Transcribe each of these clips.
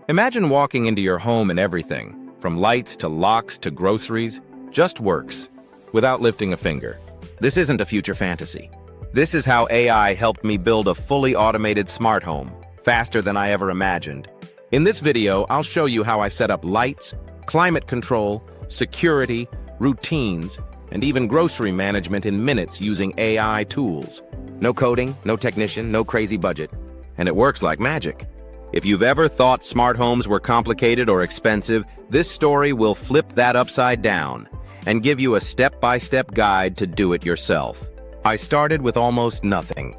Imagine walking into your home and everything, from lights to locks to groceries, just works, without lifting a finger. This isn't a future fantasy. This is how AI helped me build a fully automated smart home, faster than I ever imagined. In this video, I'll show you how I set up lights, climate control, security, routines, and even grocery management in minutes using AI tools. No coding, no technician, no crazy budget. And it works like magic. If you've ever thought smart homes were complicated or expensive, this story will flip that upside down and give you a step-by-step guide to do it yourself. I started with almost nothing.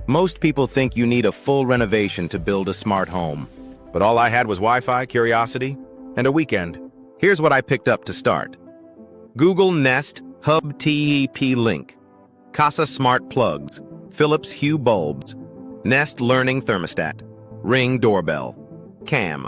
Most people think you need a full renovation to build a smart home, but all I had was Wi-Fi, curiosity, and a weekend. Here's what I picked up to start. Google Nest Hub TEP-Link, Casa Smart Plugs, Philips Hue Bulbs, Nest Learning Thermostat, Ring Doorbell, Cam,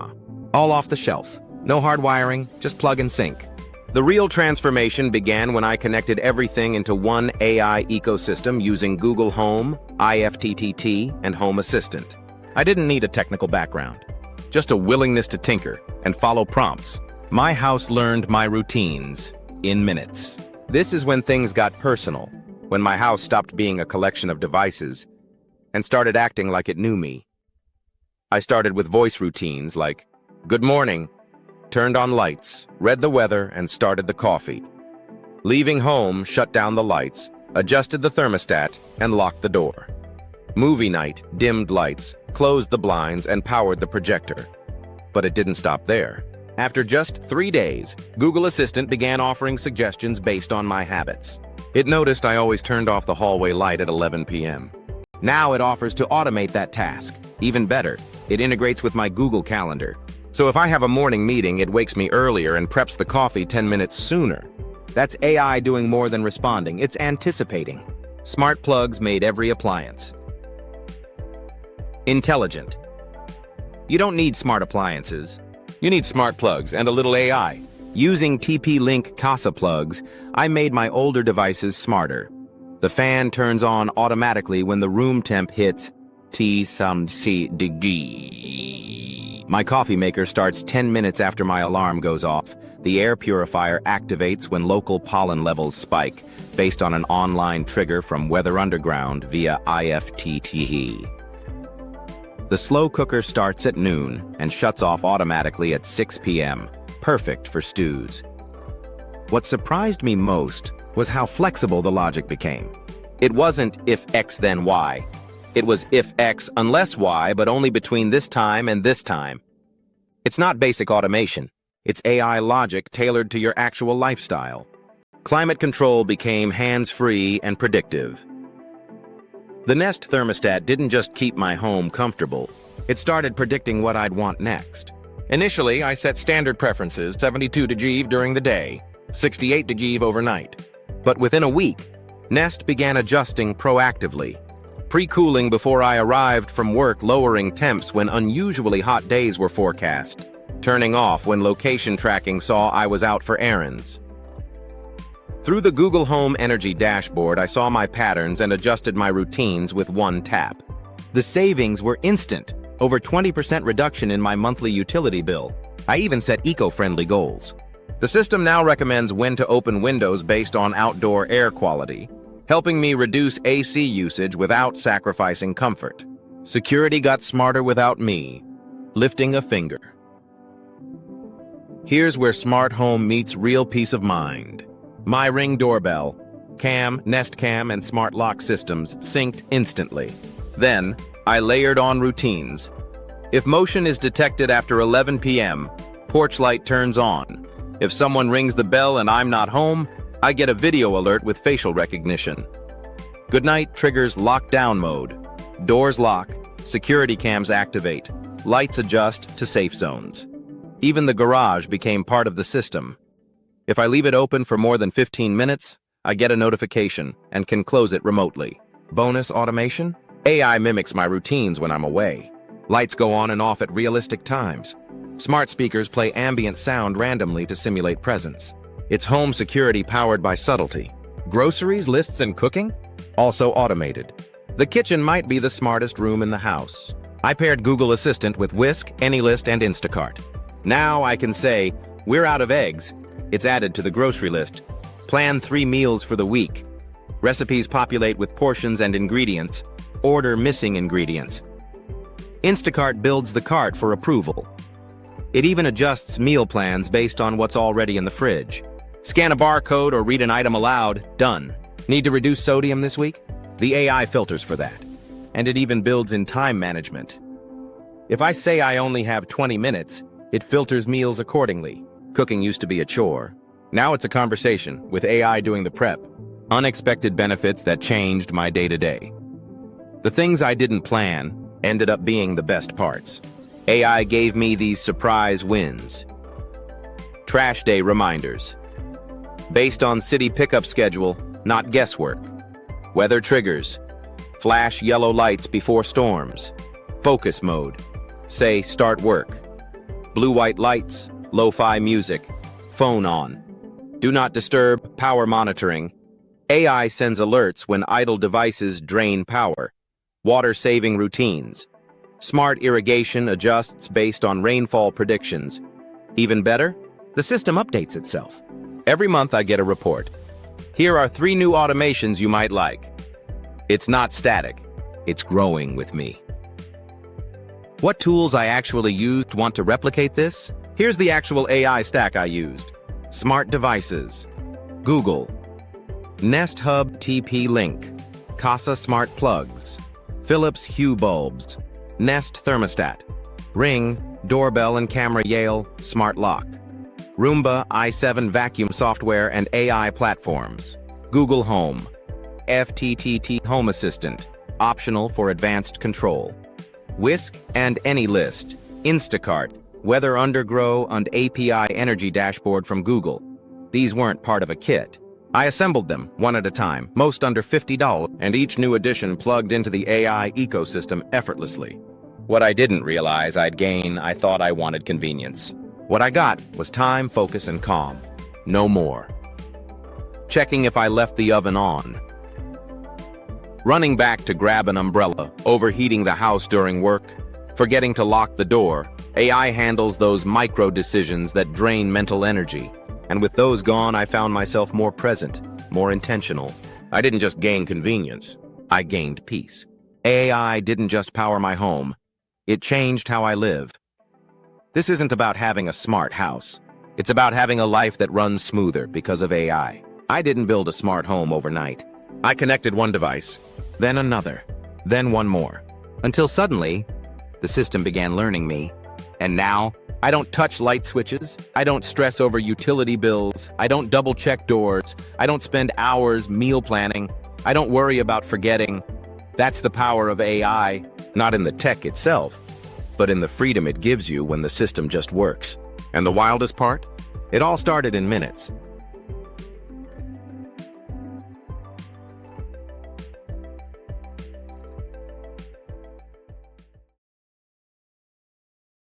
all off the shelf. No hard wiring, just plug and sync. The real transformation began when I connected everything into one AI ecosystem using Google Home, IFTTT, and Home Assistant. I didn't need a technical background, just a willingness to tinker and follow prompts. My house learned my routines in minutes. This is when things got personal, when my house stopped being a collection of devices and started acting like it knew me. I started with voice routines like, "Good morning," turned on lights, read the weather, and started the coffee. Leaving home, shut down the lights, adjusted the thermostat, and locked the door. Movie night, dimmed lights, closed the blinds, and powered the projector. But it didn't stop there. After just 3 days, Google Assistant began offering suggestions based on my habits. It noticed I always turned off the hallway light at 11 p.m. Now it offers to automate that task. Even better, it integrates with my Google Calendar. So if I have a morning meeting, it wakes me earlier and preps the coffee 10 minutes sooner. That's AI doing more than responding, it's anticipating. Smart plugs made every appliance intelligent. You don't need smart appliances. You need smart plugs and a little AI. Using TP-Link Casa plugs, I made my older devices smarter. The fan turns on automatically when the room temp hits T-some-C degree. My coffee maker starts 10 minutes after my alarm goes off. The air purifier activates when local pollen levels spike, based on an online trigger from Weather Underground via IFTTT. The slow cooker starts at noon and shuts off automatically at 6 p.m., perfect for stews. What surprised me most was how flexible the logic became. It wasn't if X then Y. It was if X unless Y, but only between this time and this time. It's not basic automation. It's AI logic tailored to your actual lifestyle. Climate control became hands-free and predictive. The Nest thermostat didn't just keep my home comfortable. It started predicting what I'd want next. Initially, I set standard preferences, 72 degrees during the day, 68 degrees overnight. But within a week, Nest began adjusting proactively. Pre-cooling before I arrived from work, lowering temps when unusually hot days were forecast, turning off when location tracking saw I was out for errands. Through the Google Home Energy dashboard, I saw my patterns and adjusted my routines with one tap. The savings were instant, over 20% reduction in my monthly utility bill. I even set eco-friendly goals. The system now recommends when to open windows based on outdoor air quality, helping me reduce AC usage without sacrificing comfort. Security got smarter without me lifting a finger. Here's where smart home meets real peace of mind. My Ring Doorbell, Cam, Nest Cam, and smart lock systems synced instantly. Then, I layered on routines. If motion is detected after 11 p.m., porch light turns on. If someone rings the bell and I'm not home, I get a video alert with facial recognition. Goodnight triggers lockdown mode. Doors lock, security cams activate, lights adjust to safe zones. Even the garage became part of the system. If I leave it open for more than 15 minutes, I get a notification and can close it remotely. Bonus automation? AI mimics my routines when I'm away. Lights go on and off at realistic times. Smart speakers play ambient sound randomly to simulate presence. It's home security powered by subtlety. Groceries, lists, and cooking? Also automated. The kitchen might be the smartest room in the house. I paired Google Assistant with Whisk, AnyList, and Instacart. Now I can say, we're out of eggs. It's added to the grocery list. Plan 3 meals for the week. Recipes populate with portions and ingredients. Order missing ingredients. Instacart builds the cart for approval. It even adjusts meal plans based on what's already in the fridge. Scan a barcode or read an item aloud, done. Need to reduce sodium this week? The AI filters for that. And it even builds in time management. If I say I only have 20 minutes, it filters meals accordingly. Cooking used to be a chore. Now it's a conversation, with AI doing the prep. Unexpected benefits that changed my day-to-day. The things I didn't plan ended up being the best parts. AI gave me these surprise wins. Trash day reminders. Based on city pickup schedule, not guesswork. Weather triggers. Flash yellow lights before storms. Focus mode. Say start work. Blue-white lights, lo-fi music. Phone on. Do not disturb, power monitoring. AI sends alerts when idle devices drain power. Water-saving routines. Smart irrigation adjusts based on rainfall predictions. Even better, the system updates itself. Every month I get a report. Here are 3 new automations you might like. It's not static. It's growing with me. What tools I actually used want to replicate this? Here's the actual AI stack I used. Smart devices. Google. Nest Hub TP-Link. Casa Smart Plugs. Philips Hue Bulbs. Nest Thermostat. Ring, Doorbell and Camera Yale, Smart Lock. Roomba, i7 Vacuum Software and AI Platforms. Google Home. FTTT Home Assistant, optional for advanced control. Whisk and AnyList. Instacart. Weather Undergrow and API Energy Dashboard from Google. These weren't part of a kit. I assembled them, one at a time, most under $50, and each new addition plugged into the AI ecosystem effortlessly. What I didn't realize I'd gain, I thought I wanted convenience. What I got was time, focus, and calm. No more. Checking if I left the oven on. Running back to grab an umbrella, overheating the house during work, forgetting to lock the door. AI handles those micro decisions that drain mental energy. And with those gone, I found myself more present, more intentional. I didn't just gain convenience, I gained peace. AI didn't just power my home, it changed how I live. This isn't about having a smart house. It's about having a life that runs smoother because of AI. I didn't build a smart home overnight. I connected one device, then another, then one more, until suddenly, the system began learning me. And now, I don't touch light switches, I don't stress over utility bills, I don't double-check doors, I don't spend hours meal planning, I don't worry about forgetting. That's the power of AI, not in the tech itself, but in the freedom it gives you when the system just works. And the wildest part? It all started in minutes.